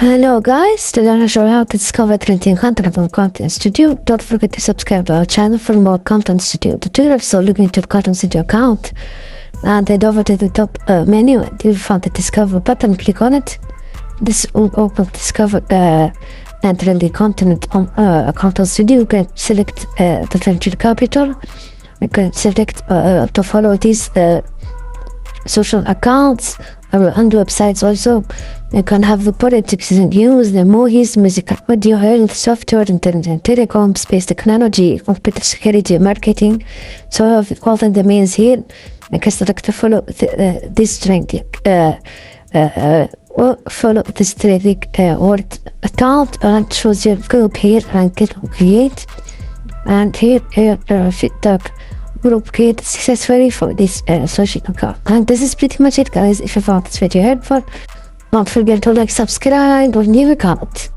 Hello guys, today I'm going to show you how to discover trending content on ContentStudio. Don't forget to subscribe to our channel for more ContentStudio tutorials. So look into the ContentStudio account and head over to the top menu and you'll find the discover button. Click on it. This will open discover and trending content on ContentStudio. You can select the trending capital. You can select to follow these social accounts and websites also. You can have the politics and news, the movies, music, audio, health, software, internet and telecom, space technology, computer security, marketing. So I have all the domains here. I can select to follow this trend. Follow this trending word account and choose your group here and click on create. And here fit tag group created successfully for this social account. And this is pretty much it, guys. If you found this video helpful, don't forget to like, subscribe, or leave a comment.